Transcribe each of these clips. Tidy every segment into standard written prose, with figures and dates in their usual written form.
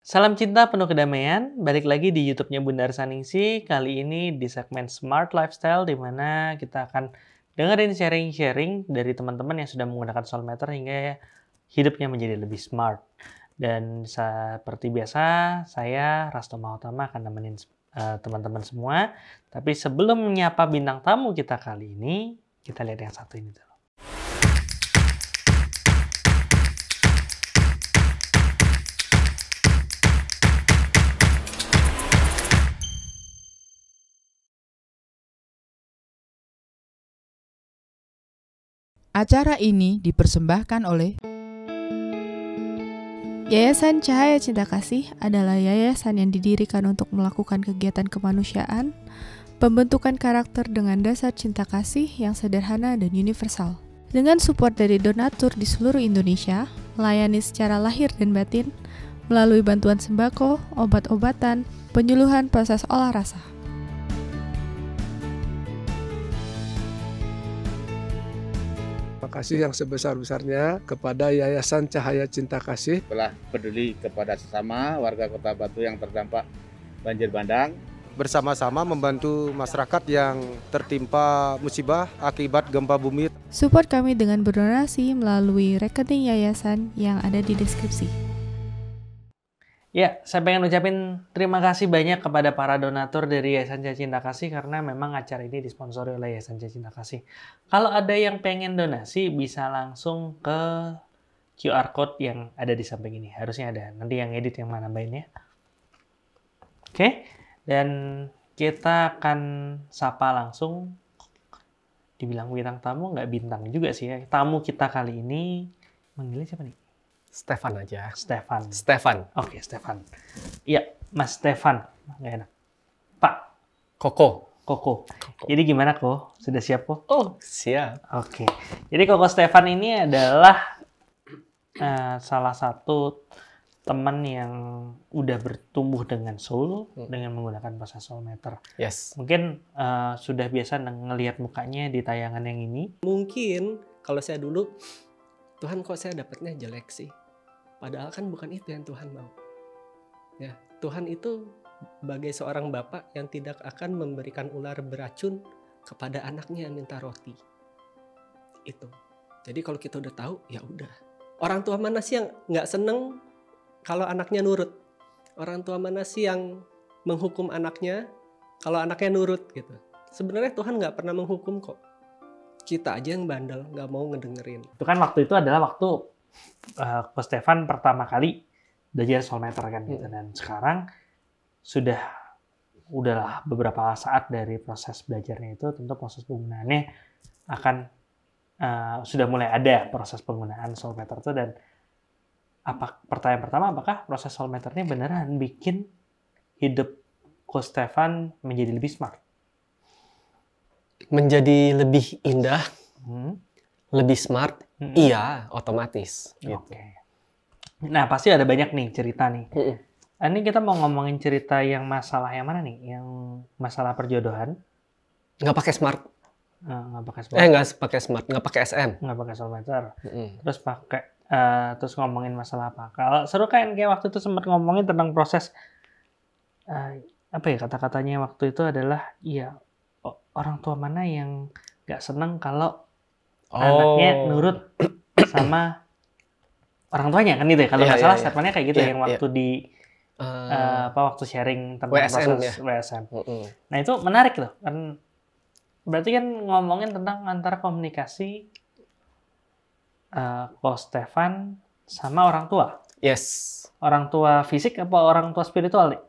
Salam cinta penuh kedamaian, balik lagi di YouTube-nya Bunda Arsaningsih. Kali ini di segmen Smart Lifestyle, di mana kita akan dengerin sharing-sharing dari teman-teman yang sudah menggunakan Soulmeter hingga hidupnya menjadi lebih smart. Dan seperti biasa, saya Rasto Mahutama akan nemenin teman-teman semua. Tapi sebelum menyapa bintang tamu kita kali ini, kita lihat yang satu ini dulu. Acara ini dipersembahkan oleh Yayasan Cahaya Cinta Kasih adalah yayasan yang didirikan untuk melakukan kegiatan kemanusiaan, pembentukan karakter dengan dasar cinta kasih yang sederhana dan universal. Dengan support dari donatur di seluruh Indonesia, melayani secara lahir dan batin, melalui bantuan sembako, obat-obatan, penyuluhan proses olah rasa. Terima kasih yang sebesar-besarnya kepada Yayasan Cahaya Cinta Kasih telah peduli kepada sesama warga Kota Batu yang terdampak banjir bandang. Bersama-sama membantu masyarakat yang tertimpa musibah akibat gempa bumi. Support kami dengan berdonasi melalui rekening yayasan yang ada di deskripsi. Ya, saya pengen ucapin terima kasih banyak kepada para donatur dari Yayasan Cahaya Cinta Kasih karena memang acara ini disponsori oleh Yayasan Cahaya Cinta Kasih. Kalau ada yang pengen donasi, bisa langsung ke QR Code yang ada di samping ini. Harusnya ada. Nanti yang edit yang mana nambahin ya. Oke, dan kita akan sapa langsung. Dibilang bintang tamu, nggak bintang juga sih ya. Tamu kita kali ini, manggilnya siapa nih? Stefan aja. Stefan. Oke, Stefan. Iya, Mas Stefan. Nggak enak. Pak. Koko. Jadi gimana, Ko? Sudah siap, Ko? Oh, siap. Oke. Jadi Koko Stefan ini adalah salah satu teman yang udah bertumbuh dengan soul, dengan menggunakan proses Soulmeter. Yes. Mungkin sudah biasa ngelihat mukanya di tayangan yang ini. Mungkin kalau saya dulu, Tuhan kok saya dapatnya jelek sih. Padahal kan bukan itu yang Tuhan mau. Ya, Tuhan itu sebagai seorang bapak yang tidak akan memberikan ular beracun kepada anaknya yang minta roti. Itu. Jadi kalau kita udah tahu, ya udah. Orang tua mana sih yang nggak seneng kalau anaknya nurut? Orang tua mana sih yang menghukum anaknya kalau anaknya nurut gitu? Sebenarnya Tuhan nggak pernah menghukum kok. Kita aja yang bandel, nggak mau ngedengerin. Itu kan waktu itu adalah waktu Ko Stefan pertama kali belajar Soulmeter kan gitu. Dan sekarang udahlah beberapa saat dari proses belajarnya itu, tentu proses penggunaannya akan sudah mulai ada proses penggunaan Soulmeter itu. Dan pertanyaan pertama, apakah proses Soulmeter ini beneran bikin hidup Ko Stefan menjadi lebih smart? Menjadi lebih indah, lebih smart, iya, otomatis. Gitu. Oke. Nah, pasti ada banyak nih cerita nih. Ini kita mau ngomongin cerita yang masalah yang mana nih? Yang masalah perjodohan? Nggak pakai smart. Nggak pakai smart. Nggak pakai smart, nggak pakai SM. Nggak pakai Soulmeter. Terus ngomongin masalah apa? Kalau seru kan kayak waktu itu sempat ngomongin tentang proses apa ya, kata-katanya waktu itu adalah orang tua mana yang nggak seneng kalau anaknya nurut sama orang tuanya kan, itu ya, kalau nggak salah statementnya kayak gitu, yang waktu di waktu sharing tentang WSM, proses WSM. Nah itu menarik loh kan, berarti kan ngomongin tentang antara komunikasi Ko Stefan sama orang tua. Yes. Orang tua fisik apa orang tua spiritual nih?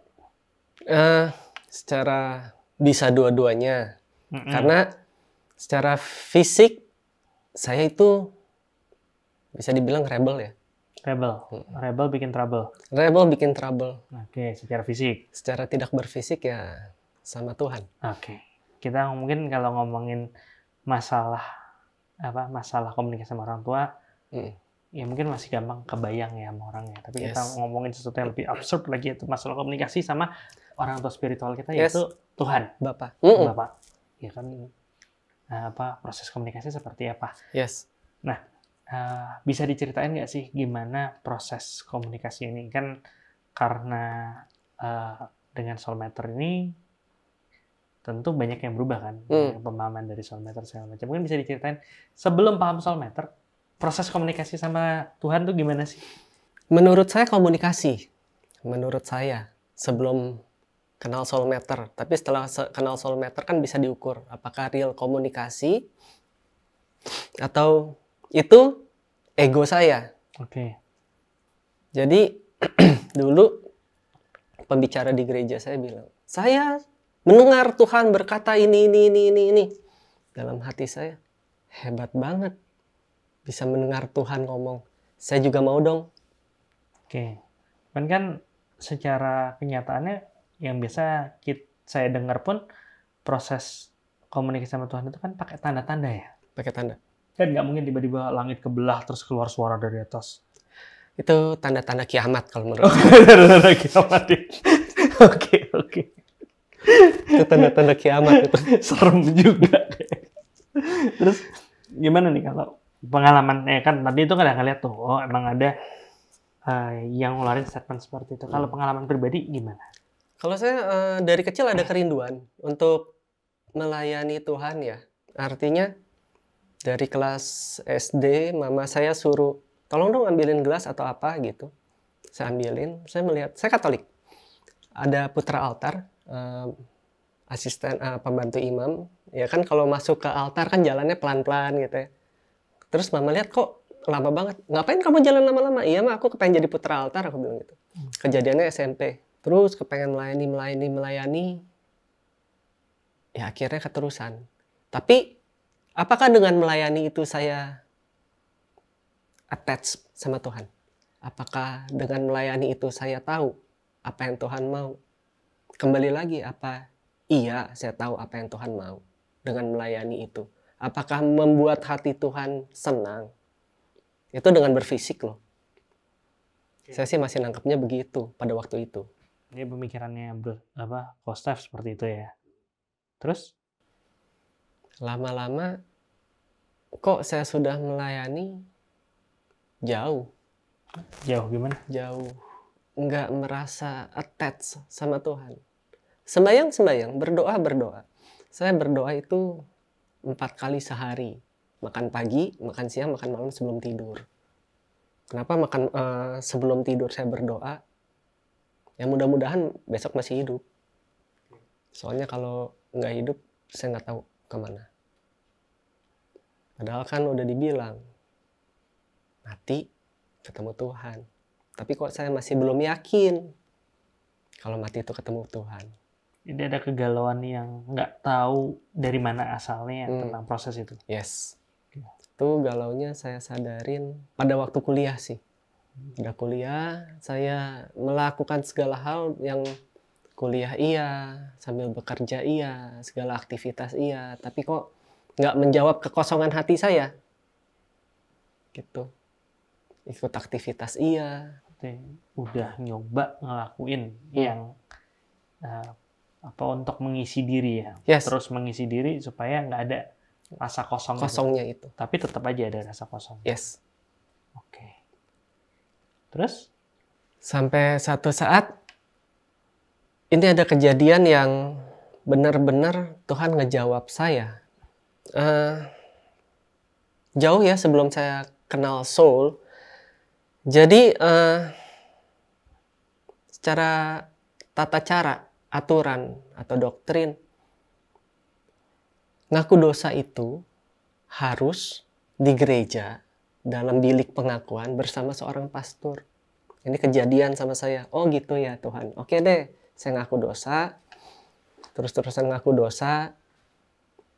Secara bisa dua-duanya. Karena secara fisik saya itu bisa dibilang rebel ya. Rebel bikin trouble. Rebel bikin trouble. Oke, secara fisik. Secara tidak berfisik ya sama Tuhan. Oke. Kita mungkin kalau ngomongin masalah komunikasi sama orang tua, ya mungkin masih gampang kebayang ya sama orangnya. Tapi kita ngomongin sesuatu yang lebih absurd lagi, itu masalah komunikasi sama orang tua spiritual kita, yaitu Tuhan, Bapak. Ya kan, proses komunikasi seperti apa? Yes. Nah, bisa diceritain nggak sih gimana proses komunikasi ini? Kan karena dengan soul meter ini tentu banyak yang berubah kan, pemahaman dari soul meter segala macam. Mungkin bisa diceritain sebelum paham soul meter, proses komunikasi sama Tuhan tuh gimana sih? Menurut saya komunikasi. Menurut saya sebelum kenal soul meter. Tapi setelah kenal soul meter kan bisa diukur apakah real komunikasi atau itu ego saya. Oke. Jadi dulu pembicara di gereja saya bilang, saya mendengar Tuhan berkata ini. Dalam hati saya, hebat banget. Bisa mendengar Tuhan ngomong. Saya juga mau dong. Oke. Kan secara kenyataannya yang biasa saya dengar pun proses komunikasi sama Tuhan itu kan pakai tanda-tanda ya? Pakai tanda. Kan nggak mungkin tiba-tiba langit kebelah terus keluar suara dari atas. Itu tanda-tanda kiamat kalau menurut saya. Tanda-tanda kiamat ya. Oke. Itu tanda-tanda kiamat itu. Serem juga. Terus gimana nih kalau pengalaman kan tadi itu kan ngeliat tuh, oh emang ada yang ngeluarin statement seperti itu. Kalau pengalaman pribadi gimana? Kalau saya dari kecil ada kerinduan untuk melayani Tuhan ya. Artinya dari kelas SD mama saya suruh tolong dong ambilin gelas atau apa gitu. Saya ambilin, saya melihat, saya Katolik. Ada putra altar, asisten pembantu imam. Ya kan kalau masuk ke altar kan jalannya pelan-pelan gitu ya. Terus mama lihat kok lama banget. Ngapain kamu jalan lama-lama? Iya mah aku kepengen jadi putra altar, aku bilang gitu. Kejadiannya SMP. Terus kepengen melayani. Ya akhirnya keterusan. Tapi apakah dengan melayani itu saya attach sama Tuhan? Apakah dengan melayani itu saya tahu apa yang Tuhan mau? Kembali lagi, apa iya saya tahu apa yang Tuhan mau dengan melayani itu? Apakah membuat hati Tuhan senang? Itu dengan berfisik loh. Saya sih masih nangkepnya begitu pada waktu itu. Ini pemikirannya Kostev seperti itu ya. Terus? Lama-lama kok saya sudah melayani jauh. Jauh gimana? Jauh. Nggak merasa attach sama Tuhan. Sembayang, berdoa. Saya berdoa itu 4 kali sehari. Makan pagi, makan siang, makan malam sebelum tidur. Kenapa sebelum tidur saya berdoa? Ya mudah-mudahan besok masih hidup. Soalnya kalau nggak hidup, saya nggak tahu kemana. Padahal kan udah dibilang, mati ketemu Tuhan. Tapi kok saya masih belum yakin kalau mati itu ketemu Tuhan. Jadi ada kegalauan yang nggak tahu dari mana asalnya tentang proses itu. Yes. Itu galaunya saya sadarin pada waktu kuliah sih. Udah kuliah, saya melakukan segala hal yang kuliah iya, sambil bekerja iya, segala aktivitas iya. Tapi kok nggak menjawab kekosongan hati saya. Gitu. Ikut aktivitas iya. Udah nyoba ngelakuin yang untuk mengisi diri ya. Yes. Terus mengisi diri supaya nggak ada rasa kosongnya itu. Tapi tetap aja ada rasa kosong. Yes. Oke. Terus? Sampai satu saat ini ada kejadian yang benar-benar Tuhan ngejawab saya. Jauh ya sebelum saya kenal soul. Jadi secara tata cara, aturan atau doktrin, ngaku dosa itu harus di gereja dalam bilik pengakuan bersama seorang pastor. Ini kejadian sama saya. Oh gitu ya Tuhan. Oke deh, saya ngaku dosa. Terus-terusan ngaku dosa.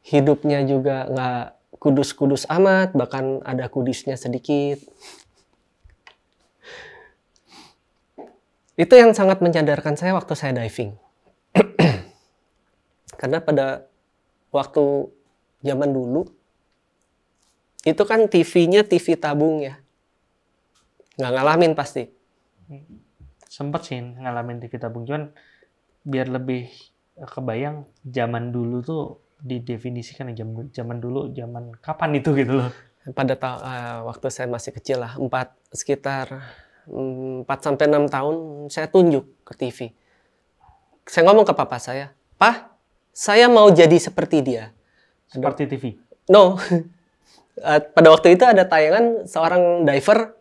Hidupnya juga nggak kudus-kudus amat. Bahkan ada kudusnya sedikit. Itu yang sangat menyadarkan saya waktu saya diving. Karena pada waktu zaman dulu, itu kan TV-nya TV tabung ya. Nggak ngalamin pasti. Sempet sih ngalamin TV tabung. Cuman biar lebih kebayang zaman dulu tuh didefinisikan zaman dulu, zaman kapan itu gitu loh. Pada waktu saya masih kecil lah, sekitar 4-6 tahun saya tunjuk ke TV. Saya ngomong ke papa saya, "Pak, saya mau jadi seperti dia." Seperti TV. No. Pada waktu itu ada tayangan seorang diver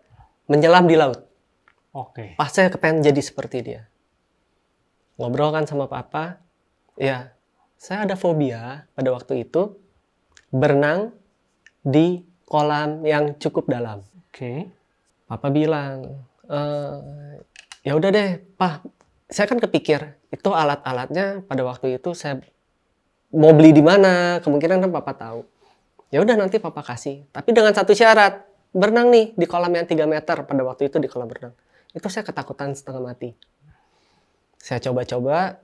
menyelam di laut. Oke. Pas saya kepengen jadi seperti dia. Ngobrol kan sama papa. Ya, saya ada fobia pada waktu itu berenang di kolam yang cukup dalam. Oke. Papa bilang, ya udah deh, Pak. Saya kan kepikir itu alat-alatnya pada waktu itu saya mau beli di mana, kemungkinan kan papa tahu. Ya udah nanti papa kasih. Tapi dengan satu syarat, berenang nih di kolam yang 3 meter pada waktu itu di kolam berenang. Itu saya ketakutan setengah mati. Saya coba-coba,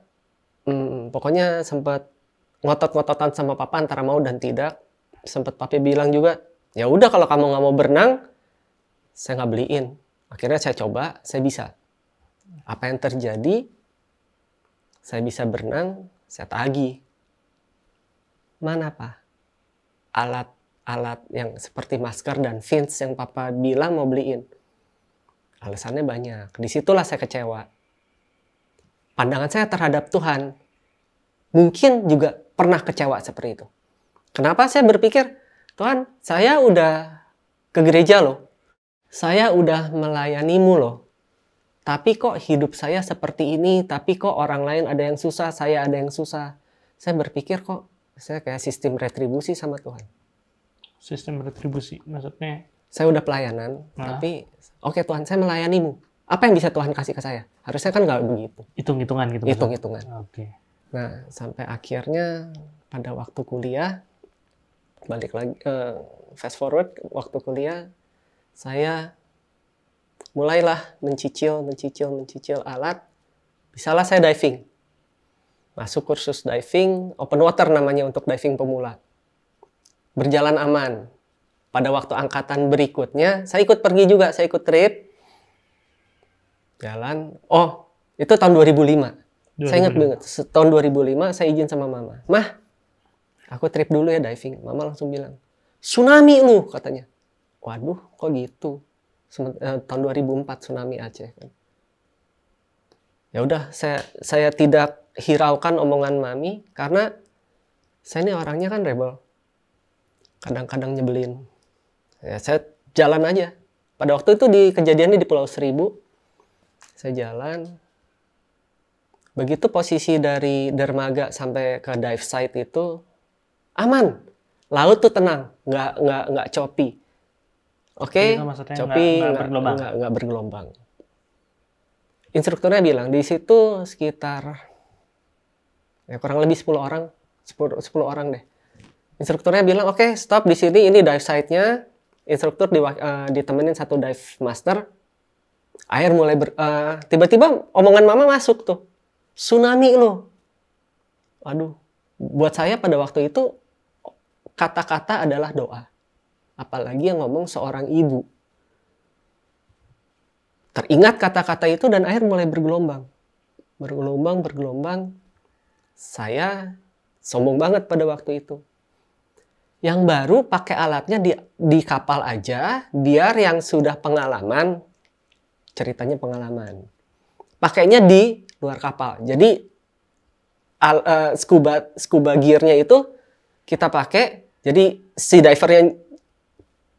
pokoknya sempat ngotot-ngototan sama papa antara mau dan tidak. Sempat papi bilang juga, ya udah kalau kamu nggak mau berenang, saya nggak beliin. Akhirnya saya coba, saya bisa. Apa yang terjadi? Saya bisa berenang, saya tagih. Mana Pak? Alat-alat yang seperti masker dan fins yang papa bilang mau beliin. Alasannya banyak. Disitulah saya kecewa. Pandangan saya terhadap Tuhan mungkin juga pernah kecewa seperti itu. Kenapa saya berpikir, Tuhan, saya udah ke gereja loh. Saya udah melayanimu loh. Tapi kok hidup saya seperti ini, tapi kok orang lain ada yang susah, saya ada yang susah. Saya berpikir kok, saya kayak sistem retribusi sama Tuhan. Sistem retribusi, maksudnya? Saya udah pelayanan, tapi oke Tuhan, saya melayanimu. Apa yang bisa Tuhan kasih ke saya? Harusnya kan nggak begitu. Hitung-hitungan gitu? Hitung-hitungan. Oke. Nah, sampai akhirnya pada waktu kuliah, balik lagi, fast forward, waktu kuliah, saya mulailah mencicil alat. Bisalah saya diving. Masuk kursus diving, open water namanya untuk diving pemula. Berjalan aman. Pada waktu angkatan berikutnya, saya ikut pergi juga, saya ikut trip. Jalan, itu tahun 2005. Saya ingat banget, tahun 2005 saya izin sama mama. Mah, aku trip dulu ya diving. Mama langsung bilang, tsunami lu, katanya. Waduh, kok gitu? Tahun 2004 tsunami Aceh kan. Ya udah, saya tidak hiraukan omongan mami karena saya ini orangnya kan rebel. Kadang-kadang nyebelin. Ya, saya jalan aja. Pada waktu itu kejadiannya di Pulau Seribu. Saya jalan. Begitu posisi dari dermaga sampai ke dive site itu aman. Laut tuh tenang, nggak choppy. Oke, choppy, nggak bergelombang. Instrukturnya bilang di situ sekitar kurang lebih 10 orang deh. Instrukturnya bilang, oke, stop di sini, ini dive site-nya. Instruktur ditemenin satu dive master. Air mulai tiba-tiba omongan mama masuk tuh. Tsunami lo. Waduh, buat saya pada waktu itu kata-kata adalah doa. Apalagi yang ngomong seorang ibu. Teringat kata-kata itu dan air mulai bergelombang. Bergelombang. Saya sombong banget pada waktu itu. Yang baru pakai alatnya di kapal aja, biar yang sudah pengalaman, ceritanya pengalaman. Pakainya di luar kapal. Jadi scuba gear-nya itu kita pakai, jadi si diver yang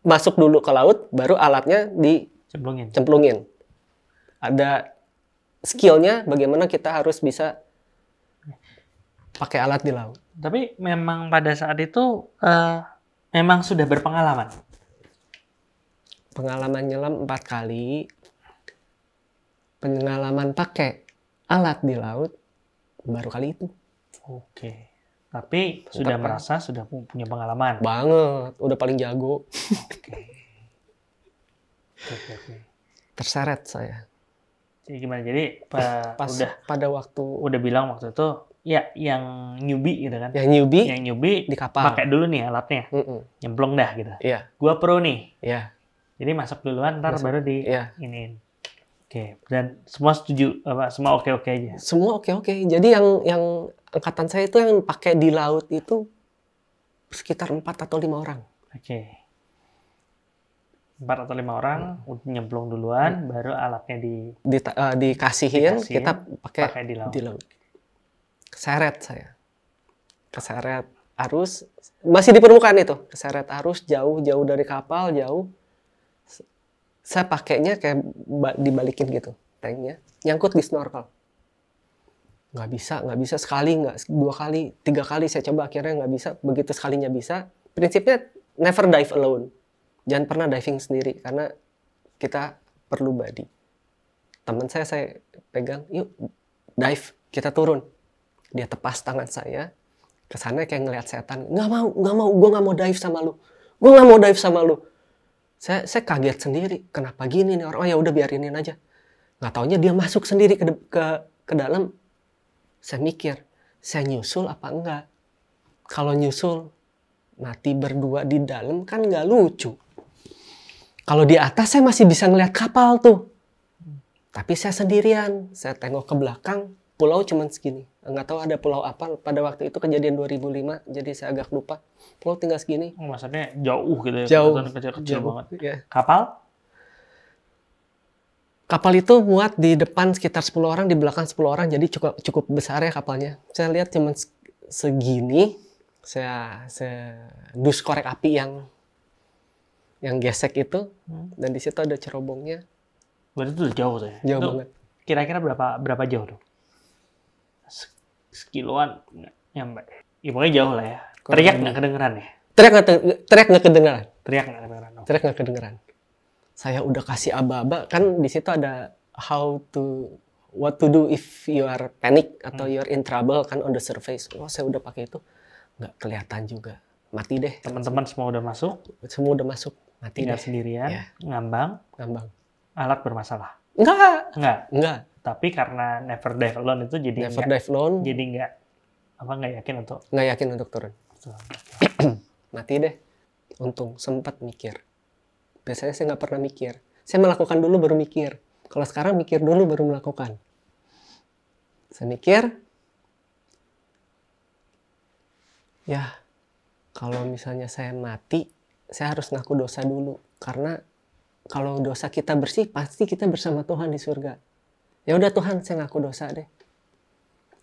masuk dulu ke laut, baru alatnya dicemplungin. Ada skill-nya bagaimana kita harus bisa pakai alat di laut. Tapi memang pada saat itu memang sudah berpengalaman? Pengalaman nyelam 4 kali. Pengalaman pakai alat di laut baru kali itu. Oke. Tapi sudah merasa sudah punya pengalaman? Banget, udah paling jago. Oke. Terseret saya. Jadi gimana? Jadi pada waktu udah bilang waktu itu ya yang newbie gitu kan? Yang newbie di kapal. Pakai dulu nih alatnya. Nyemplung dah gitu. Iya. Gua pro nih. Iya. Jadi masuk duluan, ntar baru iniin. Oke. Dan semua setuju? Semua oke-oke aja? Semua oke-oke. Jadi yang angkatan saya itu yang pakai di laut itu sekitar 4 atau 5 orang. Oke. 4 atau 5 orang nyemplung duluan, baru alatnya Dikasihin, Dikasihin, kita pakai pakai di laut. di laut. Keseret saya. Keseret arus, masih di permukaan itu. Keseret arus jauh dari kapal, jauh. Saya pakainya kayak dibalikin gitu, tanknya. Nyangkut di snorkel. Nggak bisa sekali, nggak 2 kali, 3 kali saya coba, akhirnya nggak bisa. Begitu sekalinya bisa, prinsipnya never dive alone. Jangan pernah diving sendiri, karena kita perlu buddy. Teman saya pegang, yuk dive, kita turun. Dia tepas tangan saya, kesannya kayak ngelihat setan. Nggak mau, gue nggak mau dive sama lu. Saya kaget sendiri, kenapa gini nih orang? Oh ya udah biarinin aja. Nggak taunya dia masuk sendiri ke dalam. Saya mikir, saya nyusul apa enggak? Kalau nyusul, mati berdua di dalam kan nggak lucu. Kalau di atas saya masih bisa ngeliat kapal tuh. Tapi saya sendirian. Saya tengok ke belakang, pulau cuman segini. Nggak tahu ada pulau apa. Pada waktu itu kejadian 2005, jadi saya agak lupa. Pulau tinggal segini. Maksudnya jauh gitu ya? Jauh. Kecil banget. Ya. Kapal? Kapal itu muat di depan sekitar 10 orang, di belakang 10 orang. Jadi cukup besar ya kapalnya. Saya lihat cuman segini. Saya dus korek api yang gesek itu, dan di situ ada cerobongnya. Berarti itu udah jauh tuh ya? Jauh Itu banget. Kira-kira berapa jauh tuh? Sekiloan nggak nyampe? Ya pokoknya jauh lah ya. Teriak nggak kedengeran ya? Teriak nggak kedengeran. Teriak nggak kedengeran? Oh. Teriak nggak kedengeran. Saya udah kasih aba-aba, kan di situ ada what to do if you are panic atau you are in trouble kan on the surface. Oh, saya udah pakai itu, nggak kelihatan juga. Mati deh. Teman-teman semua udah masuk? Semua udah masuk. Mati Tinggal deh. sendirian, Ya. ngambang, alat bermasalah? Enggak. Tapi karena never dive alone itu jadi Never dive alone. Jadi nggak yakin untuk Nggak yakin untuk turun. Mati deh. Untung sempat mikir. Biasanya saya nggak pernah mikir. Saya melakukan dulu baru mikir. Kalau sekarang mikir dulu baru melakukan. Saya mikir, ya kalau misalnya saya mati, saya harus ngaku dosa dulu. Karena kalau dosa kita bersih, pasti kita bersama Tuhan di surga. Ya udah Tuhan, saya ngaku dosa deh.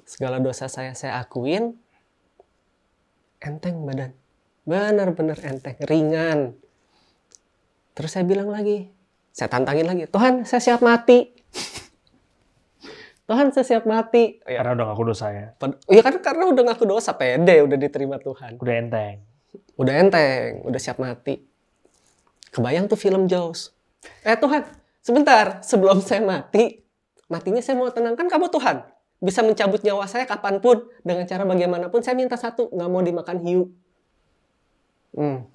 Segala dosa saya akuin. Enteng badan. Benar-benar enteng, ringan. Terus saya bilang lagi, saya tantangin lagi, Tuhan saya siap mati. Tuhan saya siap mati. karena udah ngaku dosa ya. Iya kan karena udah ngaku dosa, pede, udah diterima Tuhan. Udah enteng. Udah enteng, udah siap mati. Kebayang tuh film Jaws. Tuhan, sebentar, sebelum saya mati, matinya saya mau tenang, kan kamu Tuhan. Bisa mencabut nyawa saya kapanpun, dengan cara bagaimanapun, saya minta satu, nggak mau dimakan hiu.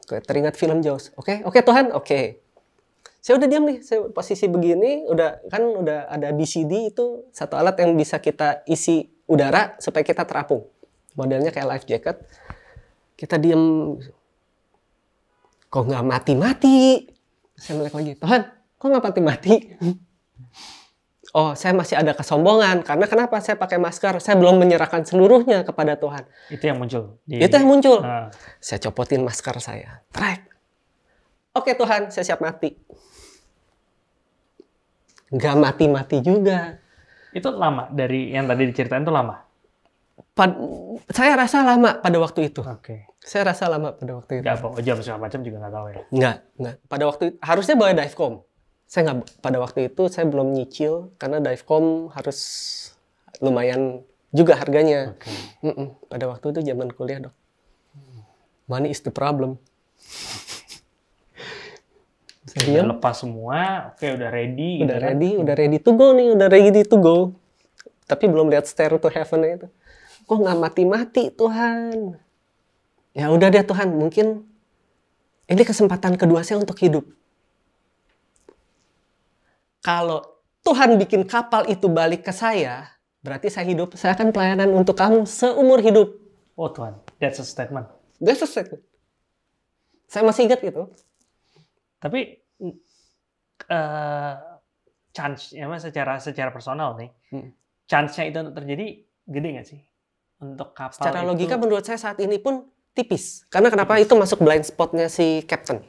Teringat film Jaws. Oke Tuhan, oke. Saya udah diam nih, saya posisi begini, udah ada BCD itu satu alat yang bisa kita isi udara supaya kita terapung. Modelnya kayak life jacket. Kita diam. Kok nggak mati-mati? Saya melek lagi, Tuhan, kok nggak mati-mati? Oh, saya masih ada kesombongan. Karena kenapa? Saya pakai masker. Saya belum menyerahkan seluruhnya kepada Tuhan. Itu yang muncul. Itu yang muncul. Nah. Saya copotin masker saya. Trek. Oke Tuhan, saya siap mati. Nggak mati-mati juga. Itu lama dari yang tadi diceritain itu lama? Saya rasa lama pada waktu itu. Oke. Saya rasa lama pada waktu itu. Nggak bawa jam segala macam juga nggak tahu ya? Nggak. Pada waktu itu, harusnya bawa divecom. Saya nggak, pada waktu itu saya belum nyicil karena divecom harus lumayan juga harganya. Okay. Pada waktu itu zaman kuliah dok. Money is the problem. Udah lepas semua, oke udah ready. Udah ready to go nih, udah ready to go. Tapi belum lihat stair to heaven itu. Kok nggak mati-mati Tuhan? Ya udah deh Tuhan, mungkin ini kesempatan kedua saya untuk hidup. Kalau Tuhan bikin kapal itu balik ke saya, berarti saya hidup. Saya akan pelayanan untuk kamu seumur hidup. Oh Tuhan, that's a statement. That's a statement. Saya masih ingat gitu. Tapi chance ya mas secara personal nih, chance-nya itu untuk terjadi gede nggak sih untuk kapal? Secara itu... logika menurut saya saat ini pun tipis. Karena kenapa itu masuk blind spotnya si Captain.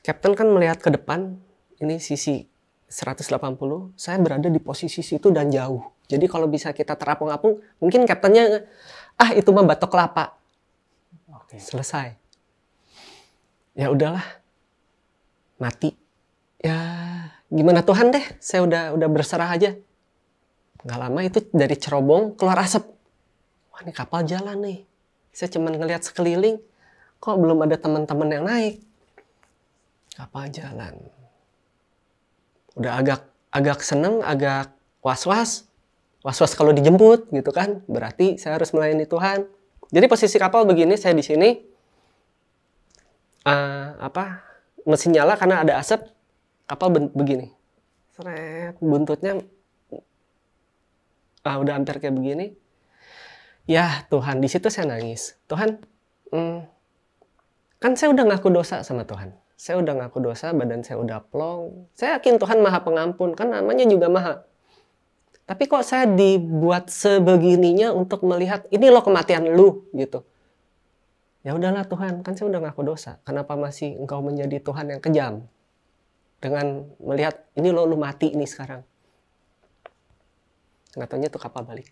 Kapten kan melihat ke depan, ini sisi 180, saya berada di posisi situ dan jauh. Jadi kalau bisa kita terapung-apung, mungkin kaptennya, itu mah batok kelapa. Oke. Selesai. Ya udahlah, mati. Ya gimana Tuhan deh, saya udah berserah aja. Nggak lama itu dari cerobong keluar asap. Wah ini kapal jalan nih. Saya cuma ngelihat sekeliling, kok belum ada teman-teman yang naik. Kapal jalan. Udah agak seneng, agak was-was. Was-was kalau dijemput gitu kan. Berarti saya harus melayani Tuhan. Jadi posisi kapal begini, saya di sini. Mesin nyala karena ada asap. Kapal begini. Seret, buntutnya udah hampir kayak begini. Ya Tuhan, di situ saya nangis. Tuhan, kan saya udah ngaku dosa sama Tuhan. Saya udah ngaku dosa, badan saya udah plong. Saya yakin Tuhan Maha Pengampun, kan namanya juga Maha. Tapi kok saya dibuat sebegininya untuk melihat, ini loh kematian lu, gitu. Ya udahlah Tuhan, kan saya udah ngaku dosa. Kenapa masih Engkau menjadi Tuhan yang kejam? Dengan melihat, ini loh lu mati ini sekarang. Nggak taunya tuh kapal balik.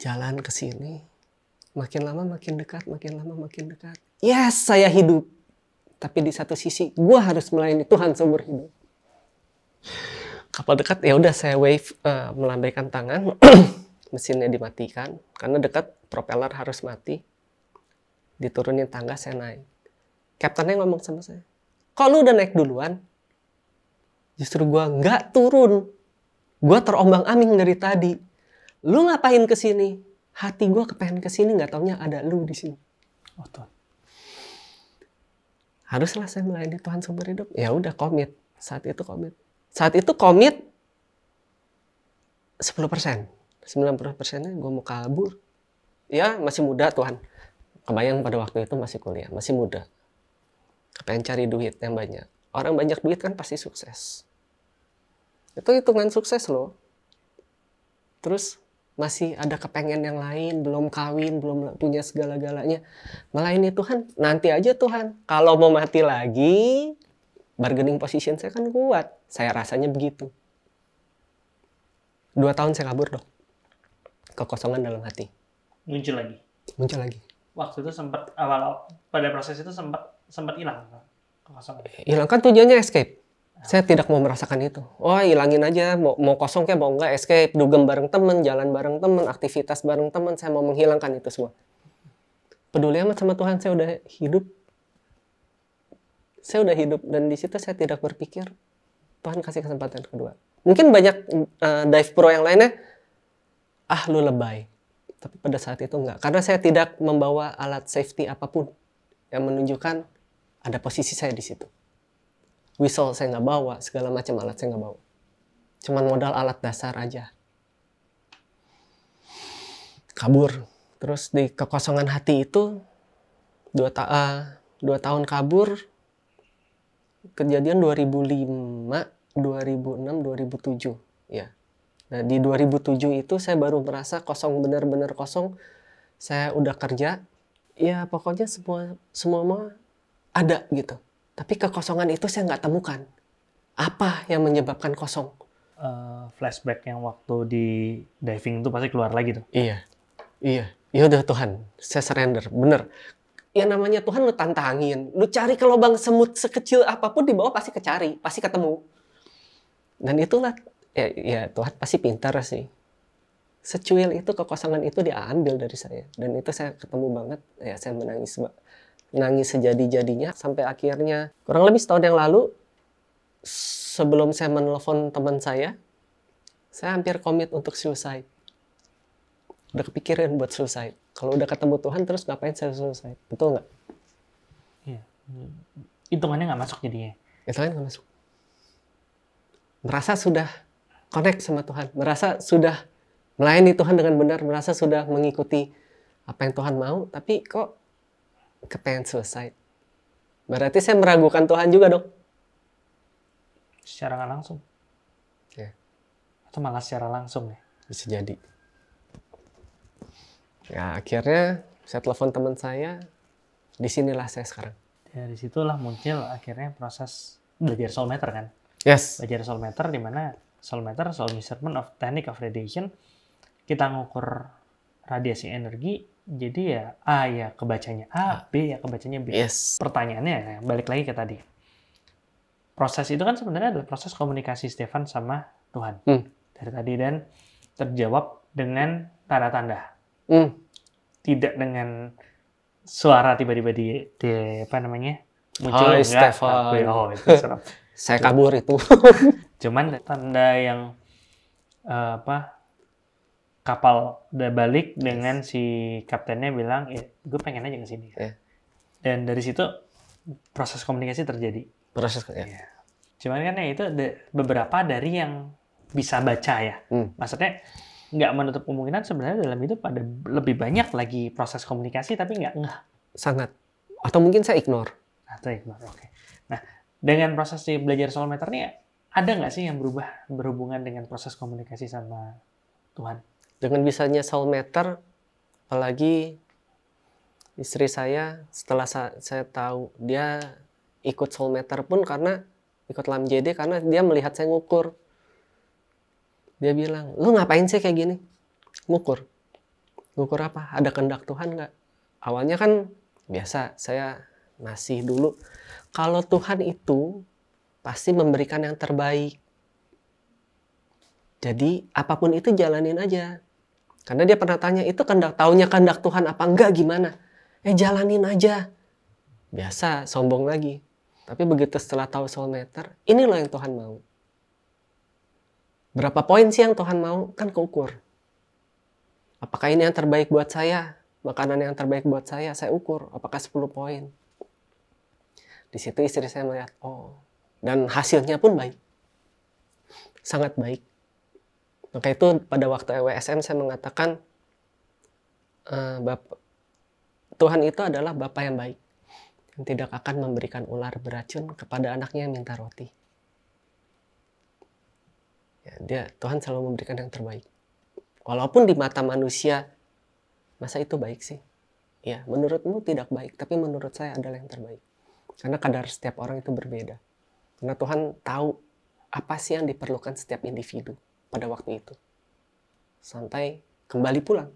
Jalan ke sini, makin lama makin dekat, makin lama makin dekat. Yes, saya hidup. Tapi di satu sisi, gue harus melayani Tuhan seumur hidup. Kapal dekat, ya udah saya wave, melambaikan tangan, mesinnya dimatikan, karena dekat propeller harus mati. Diturunin tangga, saya naik. Kaptennya ngomong sama saya, kok lu udah naik duluan? Justru gue nggak turun. Gue terombang-ambing dari tadi. Lu ngapain kesini? Hati gue kepengen kesini, nggak taunya ada lu di sini. Oh, Tuhan. Haruslah saya melayani Tuhan seumur hidup. Ya udah komit. Saat itu komit. Saat itu komit 10%. 90%-nya gue mau kabur. Ya masih muda Tuhan. Kebayang pada waktu itu masih kuliah. Masih muda. Kepengen cari duit yang banyak. Orang banyak duit kan pasti sukses. Itu hitungan sukses loh. Terus masih ada kepengen yang lain, belum kawin, belum punya segala-galanya. Melayani Tuhan, nanti aja Tuhan. Kalau mau mati lagi, bargaining position saya kan kuat. Saya rasanya begitu. 2 tahun saya kabur dong. Kekosongan dalam hati. Muncul lagi. Muncul lagi. Waktu itu sempat pada proses itu sempat hilang kekosongan. Hilang kan tujuannya escape. Saya tidak mau merasakan itu. Oh hilangin aja, mau kosong kayak mau enggak, escape, dugem bareng temen, jalan bareng temen, aktivitas bareng temen, saya mau menghilangkan itu semua. Peduli amat sama Tuhan, saya udah hidup. Saya udah hidup dan di situ saya tidak berpikir Tuhan kasih kesempatan kedua. Mungkin banyak dive pro yang lainnya, lu lebay. Tapi pada saat itu enggak, karena saya tidak membawa alat safety apapun yang menunjukkan ada posisi saya di situ. Whistle saya nggak bawa, segala macam alat saya nggak bawa. Cuman modal alat dasar aja. Kabur. Terus di kekosongan hati itu 2 tahun kabur. Kejadian 2005, 2006, 2007. Ya. Nah di 2007 itu saya baru merasa kosong, benar-benar kosong. Saya udah kerja. Ya pokoknya semua ada gitu. Tapi kekosongan itu saya nggak temukan. Apa yang menyebabkan kosong? Flashback yang waktu di diving itu pasti keluar lagi tuh. Iya. Ya udah Tuhan, saya surrender. Bener. Ya namanya Tuhan lu tantangin. Lu cari ke lubang semut sekecil apapun di bawah pasti kecari. Pasti ketemu. Dan itulah, ya Tuhan pasti pintar sih. Secuil itu, kekosongan itu diambil dari saya. Dan itu saya ketemu banget. Ya saya menangis sejadi-jadinya sampai akhirnya kurang lebih setahun yang lalu sebelum saya menelpon teman saya hampir komit untuk suicide. Udah kepikiran buat suicide. Kalau udah ketemu Tuhan terus ngapain saya suicide? Betul nggak? Iya. Hitungannya nggak masuk jadinya. Hitungannya nggak masuk. Merasa sudah connect sama Tuhan. Merasa sudah melayani Tuhan dengan benar. Merasa sudah mengikuti apa yang Tuhan mau. Tapi kok kepengen suicide. Berarti saya meragukan Tuhan juga dong. Secara nggak langsung. Ya. Atau malah secara langsung ya. Bisa jadi. Ya akhirnya saya telepon teman saya. Disinilah saya sekarang. Dari situlah muncul akhirnya proses belajar soul meter kan. Yes. Belajar soul meter di mana soul measurement of technique of radiation, kita ngukur radiasi energi, jadi ya A ya kebacanya A, B ya kebacanya B. Yes. Pertanyaannya balik lagi ke tadi. Proses itu kan sebenarnya adalah proses komunikasi Stefan sama Tuhan. Dari tadi dan terjawab dengan tanda-tanda. Tidak dengan suara tiba-tiba di apa namanya? Muncul Hai, enggak. Stefan. Oh, itu serem. Saya kabur itu. Cuman tanda yang kapal udah balik dengan si kaptennya bilang, ya gue pengen aja ke sini. Yeah. Dan dari situ proses komunikasi terjadi. Proses ya. Ya. Cuman kan ya itu ada beberapa dari yang bisa baca ya. Maksudnya nggak menutup kemungkinan sebenarnya dalam hidup ada lebih banyak lagi proses komunikasi tapi nggak ngeh. Sangat. Atau mungkin saya ignore. Atau ignore, oke. Nah, dengan proses di belajar soul meter ini ada nggak sih yang berubah berhubungan dengan proses komunikasi sama Tuhan? Dengan bisanya soul meter, apalagi istri saya setelah saya tahu dia ikut soul meter pun karena ikut LAM JD karena dia melihat saya ngukur. Dia bilang, lu ngapain sih kayak gini? Ngukur. Ngukur apa? Ada kehendak Tuhan nggak? Awalnya kan biasa, saya ngasih dulu. Kalau Tuhan itu pasti memberikan yang terbaik. Jadi apapun itu jalanin aja. Karena dia pernah tanya, itu taunya kehendak Tuhan apa enggak gimana? Jalanin aja. Biasa, sombong lagi. Tapi begitu setelah tahu soul meter, ini loh yang Tuhan mau. Berapa poin sih yang Tuhan mau? Kan keukur. Apakah ini yang terbaik buat saya? Makanan yang terbaik buat saya ukur. Apakah 10 poin? Di situ istri saya melihat, oh. Dan hasilnya pun baik. Sangat baik. Maka itu pada waktu EWSM saya mengatakan, Tuhan itu adalah Bapa yang baik. Yang tidak akan memberikan ular beracun kepada anaknya yang minta roti. Ya, Tuhan selalu memberikan yang terbaik. Walaupun di mata manusia, masa itu baik sih? Ya, menurutmu tidak baik, tapi menurut saya adalah yang terbaik. Karena kadar setiap orang itu berbeda. Karena Tuhan tahu apa sih yang diperlukan setiap individu pada waktu itu. Sampai kembali pulang.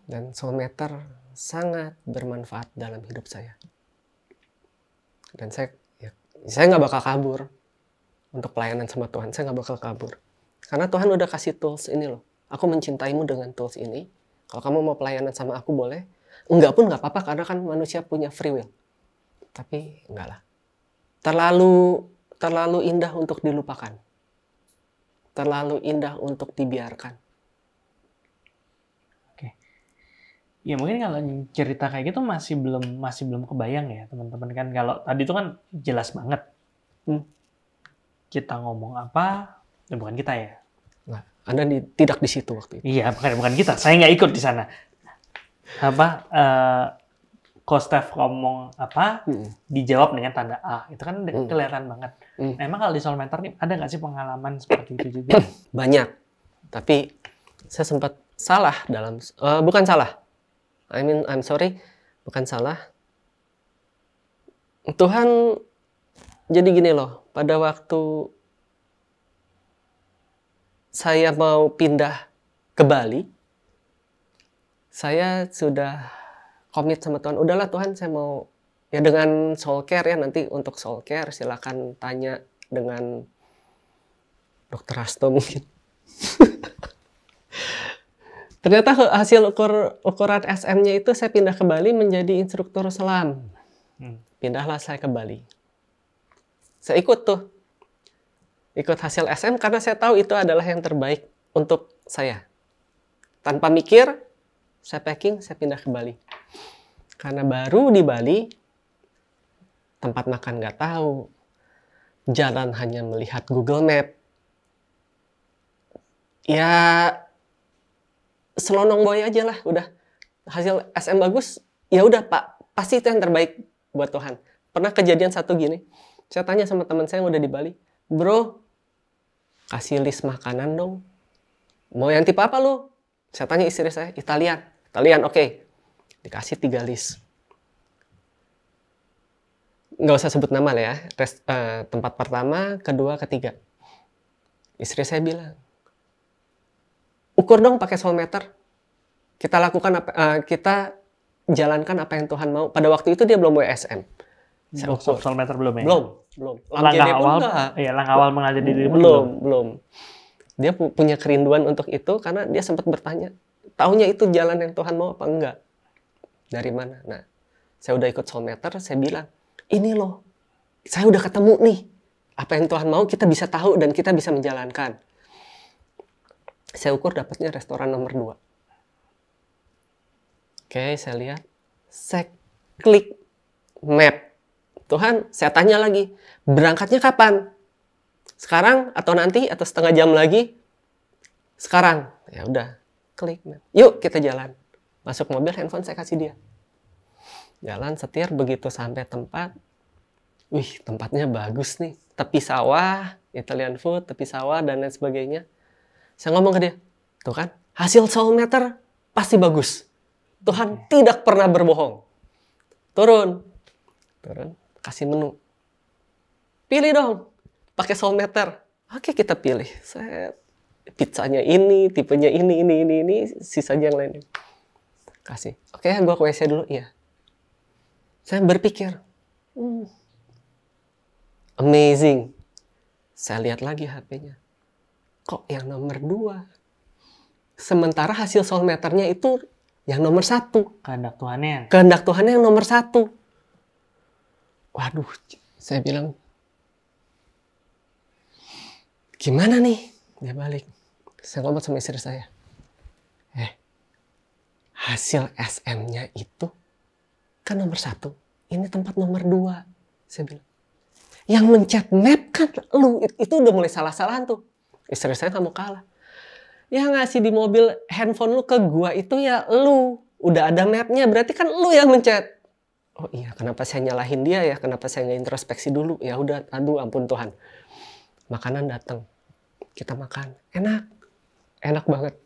Dan soul meter sangat bermanfaat dalam hidup saya. Dan saya nggak bakal kabur untuk pelayanan sama Tuhan. Saya nggak bakal kabur. Karena Tuhan udah kasih tools ini loh. Aku mencintaimu dengan tools ini. Kalau kamu mau pelayanan sama aku boleh. Enggak pun nggak apa-apa karena kan manusia punya free will. Tapi enggak lah. Terlalu indah untuk dilupakan. Terlalu indah untuk dibiarkan. Oke. Ya mungkin kalau cerita kayak gitu masih belum kebayang ya teman-teman kan. Kalau tadi itu kan jelas banget. Kita ngomong apa, bukan kita ya. Nah, Anda tidak di situ waktu itu. Iya, bukan kita. Saya nggak ikut di sana. Kostef ngomong apa, dijawab dengan tanda A. Itu kan kelihatan banget. Nah, emang kalau di soul meter nih, ada nggak sih pengalaman seperti itu juga? Banyak. Tapi saya sempat salah dalam... bukan salah. I'm sorry. Bukan salah. Tuhan jadi gini loh. Pada waktu saya mau pindah ke Bali, saya sudah komit sama Tuhan. Udahlah Tuhan, saya mau ya dengan soul care ya. Nanti untuk soul care silakan tanya dengan Dr. Hasto mungkin. Ternyata hasil ukuran SM-nya itu saya pindah ke Bali menjadi instruktur selam. Pindahlah saya ke Bali. Saya ikut tuh. Ikut hasil SM karena saya tahu itu adalah yang terbaik untuk saya. Tanpa mikir, saya packing, saya pindah ke Bali. Karena baru di Bali, tempat makan nggak tahu, jalan hanya melihat Google Map. Ya, selonong boy aja lah, udah. Hasil SM bagus, ya udah Pak, pasti itu yang terbaik buat Tuhan. Pernah kejadian satu gini, saya tanya sama teman saya yang udah di Bali, bro, kasih list makanan dong. Mau yang tipe apa lu? Saya tanya istri saya, Italian, oke. Dikasih 3 list. nggak usah sebut nama lah ya. Tempat pertama, kedua, ketiga. Istri saya bilang, ukur dong pakai soulmeter. Kita lakukan kita jalankan apa yang Tuhan mau. Pada waktu itu dia belum WSM. Saya ukur. Soulmeter belum ya? Belum. Langkah awal, iya, langkah awal mengajar diri belum. Dia punya kerinduan untuk itu karena dia sempat bertanya, taunya itu jalan yang Tuhan mau apa enggak? Dari mana? Nah, saya udah ikut soulmeter, saya bilang, ini loh, saya udah ketemu nih. Apa yang Tuhan mau kita bisa tahu dan kita bisa menjalankan. Saya ukur dapatnya restoran nomor 2. Oke, saya lihat. Saya klik map. Tuhan, saya tanya lagi, berangkatnya kapan? Sekarang atau nanti atau setengah jam lagi? Sekarang. Ya udah, klik map. Yuk kita jalan. Masuk mobil, handphone saya kasih dia. Jalan setir, begitu sampai tempat. Wih, tempatnya bagus nih. Tepi sawah, Italian food, tepi sawah, dan lain sebagainya. Saya ngomong ke dia, tuh kan, hasil soulmeter pasti bagus. Tuhan tidak pernah berbohong. Turun, kasih menu. Pilih dong, pakai soulmeter. Oke, kita pilih. Pizzanya ini, tipenya ini, sisanya yang lain. Kasih. Oke, gue ke WC dulu, iya. Saya berpikir, amazing. Saya lihat lagi HP-nya. Kok yang nomor 2? Sementara hasil soulmeternya itu yang nomor 1. Kehendak Tuhannya. Kehendak Tuhannya yang nomor 1. Waduh, saya bilang, gimana nih? Dia balik. Saya ngomong sama istri saya. Hasil SM-nya itu kan nomor 1. Ini tempat nomor 2. Saya bilang, yang mencet map kan lu. Itu udah mulai salah-salahan tuh. Istri saya nggak mau kalah. Yang ngasih di mobil handphone lu ke gua itu ya lu. Udah ada mapnya, berarti kan lu yang mencet. Oh iya, kenapa saya nyalahin dia ya? Kenapa saya nggak introspeksi dulu? Ya udah, aduh ampun Tuhan. Makanan datang. Kita makan. Enak banget.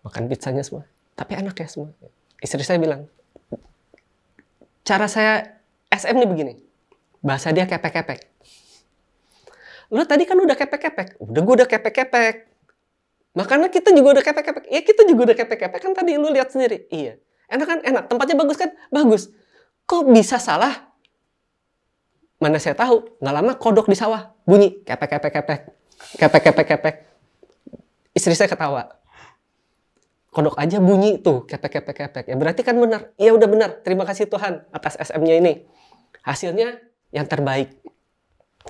Makan pizzanya semua. Tapi enak ya semua. Istri saya bilang, cara saya SM nih begini. Bahasa dia kepek-kepek. Lu tadi kan udah kepek-kepek. Udah gue udah kepek-kepek. Makanya kita juga udah kepek-kepek. Ya kita juga udah kepek-kepek. Kan tadi lu lihat sendiri. Iya. Enak kan? Enak. Tempatnya bagus kan? Bagus. Kok bisa salah? Mana saya tahu. Nggak lama kodok di sawah. Bunyi. Kepek-kepek-kepek. Kepek-kepek-kepek. Istri saya ketawa. Kodok aja bunyi tuh. Kepek-kepek-kepek. Ya berarti kan benar. Iya udah benar. Terima kasih Tuhan atas SM-nya ini. Hasilnya yang terbaik.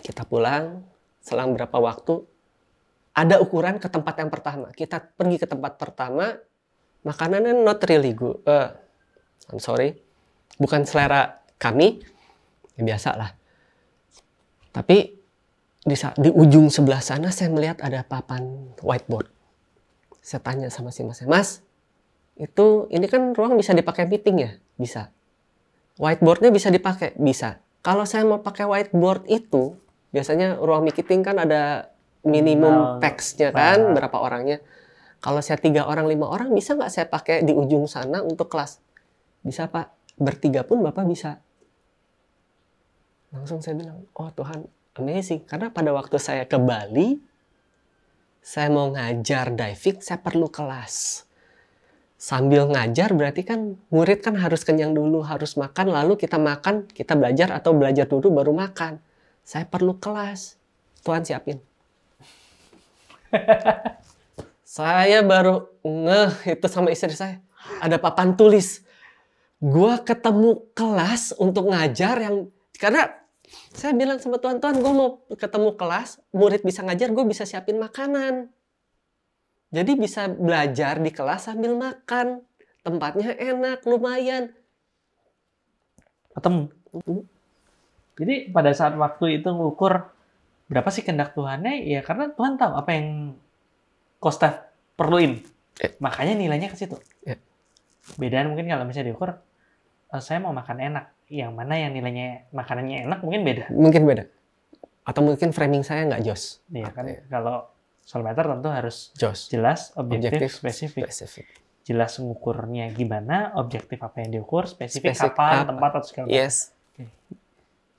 Kita pulang. Selang berapa waktu. Ada ukuran ke tempat yang pertama. Kita pergi ke tempat pertama. Makanannya not really good. I'm sorry. Bukan selera kami. Ya biasa lah. Tapi di ujung sebelah sana saya melihat ada papan whiteboard. Saya tanya sama si masnya, Mas, ini kan ruang bisa dipakai meeting ya? Bisa. Whiteboardnya bisa dipakai? Bisa. Kalau saya mau pakai whiteboard itu, biasanya ruang meeting kan ada minimum text-nya kan, berapa orangnya. Kalau saya 3 orang, 5 orang, bisa nggak saya pakai di ujung sana untuk kelas? Bisa Pak. Bertiga pun Bapak bisa. Langsung saya bilang, oh Tuhan, amazing. Karena pada waktu saya ke Bali, saya mau ngajar diving, saya perlu kelas. Sambil ngajar berarti kan murid kan harus kenyang dulu, harus makan, lalu kita makan, kita belajar atau belajar dulu baru makan. Saya perlu kelas. Tuhan siapin. Saya baru ngeh itu sama istri saya. Ada papan tulis. Gua ketemu kelas untuk ngajar yang... Karena saya bilang sama Tuhan, gue mau ketemu kelas, murid bisa ngajar, gue bisa siapin makanan. Jadi bisa belajar di kelas sambil makan. Tempatnya enak, lumayan. Ketemu. Jadi pada saat waktu itu ngukur berapa sih kehendak Tuhannya, ya karena Tuhan tahu apa yang Kostaf perluin. Makanya nilainya ke situ. Bedaan mungkin kalau misalnya diukur, saya mau makan enak. Yang mana yang nilainya makanannya enak mungkin beda. Mungkin beda. Atau mungkin framing saya nggak jos. Iya kan. Kalau soulmeter tentu harus jos. Jelas, objektif, spesifik. Jelas ngukurnya gimana, objektif apa yang diukur, spesifik kapan, tempat atau segala macam. Yes.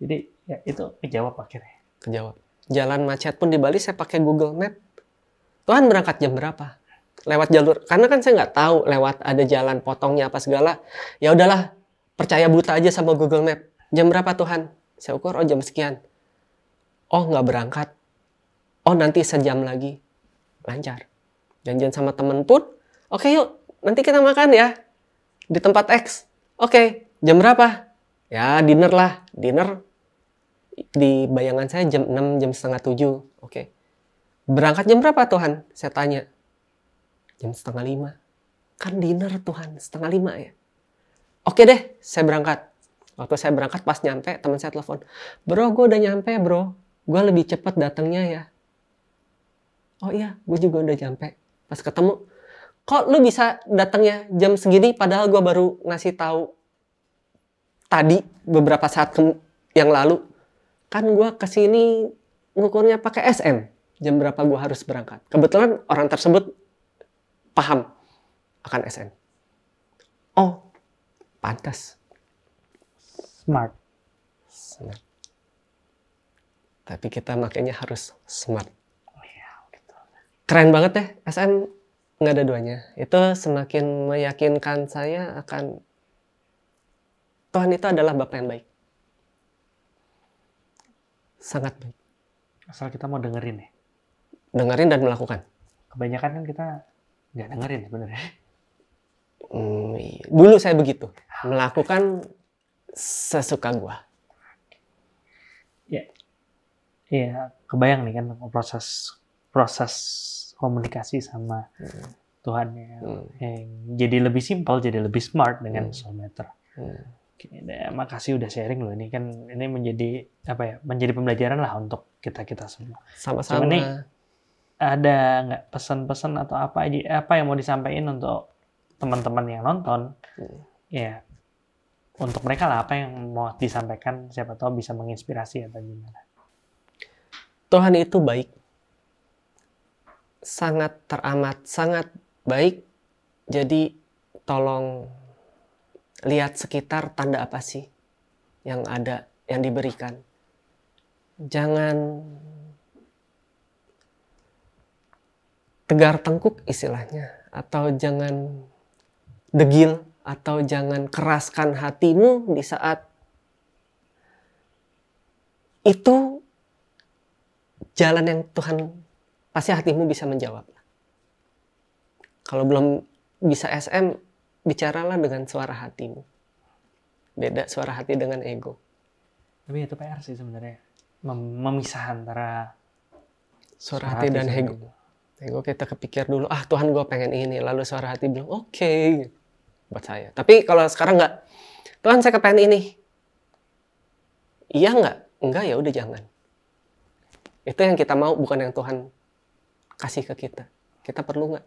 Jadi ya itu kejawab akhirnya. Kejawab. Jalan macet pun di Bali saya pakai Google Map. Tuhan berangkat jam berapa? Lewat jalur. Karena kan saya nggak tahu lewat ada jalan potongnya apa segala. Ya udahlah, percaya buta aja sama Google Map. Jam berapa Tuhan? Saya ukur, oh jam sekian. Oh nggak berangkat. Oh nanti sejam lagi. Lancar. Janjian sama temen pun. Oke yuk, nanti kita makan ya. Di tempat X. Oke, jam berapa? Ya dinner lah. Dinner di bayangan saya jam 6, jam setengah 7. Oke. Berangkat jam berapa Tuhan? Saya tanya. Jam setengah 5. Kan dinner Tuhan, setengah 5 ya. Oke deh, saya berangkat. Waktu saya berangkat pas nyampe, teman saya telepon. Bro, gue udah nyampe bro. Gue lebih cepat datangnya ya. Oh iya, gue juga udah nyampe. Pas ketemu, kok lu bisa datangnya jam segini padahal gue baru ngasih tahu tadi beberapa saat yang lalu. Kan gue kesini ngukurnya pakai SM. Jam berapa gue harus berangkat. Kebetulan orang tersebut paham akan SM. Oh, pantas. Smart. Smart. Tapi kita makanya harus smart. Oh iya, gitu. Keren banget ya, SM nggak ada duanya. Itu semakin meyakinkan saya akan Tuhan itu adalah Bapa yang baik. Sangat baik. Asal kita mau dengerin ya. Dengerin dan melakukan. Kebanyakan kan kita nggak dengerin sebenarnya. Iya. Dulu saya begitu. Melakukan sesuka gua. Iya, kebayang nih kan proses komunikasi sama Tuhan ya. Yang jadi lebih simpel, jadi lebih smart dengan Soulmeter. Oke, makasih udah sharing loh. Ini kan ini menjadi apa ya? Menjadi pembelajaran lah untuk kita semua. Sama-sama. Cuma nih, ada nggak pesan-pesan atau apa yang mau disampaikan untuk teman-teman yang nonton? Ya, untuk mereka lah apa yang mau disampaikan, siapa tahu bisa menginspirasi atau gimana. Tuhan itu baik. Sangat teramat, sangat baik. Jadi tolong lihat sekitar tanda apa sih yang ada, yang diberikan. Jangan tegar tengkuk istilahnya. Atau jangan degil. Atau jangan keraskan hatimu di saat itu jalan yang Tuhan pasti hatimu bisa menjawab. Kalau belum bisa SM, bicaralah dengan suara hatimu. Beda suara hati dengan ego. Tapi itu PR sih sebenarnya. Memisah antara suara hati dan ego. Ego kita kepikir dulu, Tuhan gue pengen ini. Lalu suara hati bilang, oke. Buat saya. Tapi kalau sekarang nggak, Tuhan saya kepengen ini. Iya nggak? Enggak ya udah jangan. Itu yang kita mau, bukan yang Tuhan kasih ke kita. Kita perlu nggak?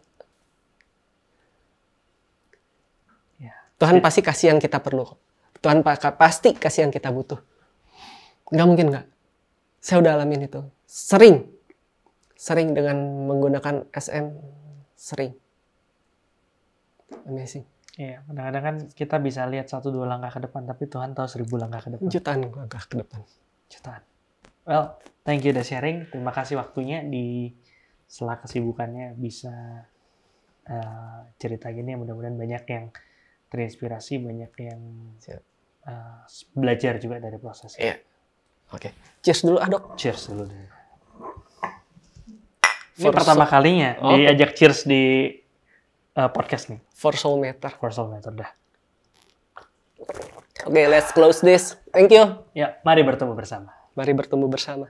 Ya. Tuhan pasti kasih yang kita perlu. Tuhan pasti kasih yang kita butuh. Nggak mungkin nggak. Saya udah alamin itu. Sering dengan menggunakan SM. Sering. Amazing. Iya, kadang-kadang kan kita bisa lihat 1-2 langkah ke depan, tapi Tuhan tahu 1000 langkah ke depan. Jutaan langkah ke depan. Jutaan. Well, thank you udah sharing. Terima kasih waktunya di sela kesibukannya bisa cerita gini. Mudah-mudahan banyak yang terinspirasi, banyak yang belajar juga dari prosesnya. Iya. Oke. Cheers dulu dok. Cheers dulu deh. Ini pertama kalinya diajak cheers di podcast nih. For Soulmeter. For Soulmeter dah. Oke, let's close this. Thank you. Ya, mari bertemu bersama. Mari bertemu bersama.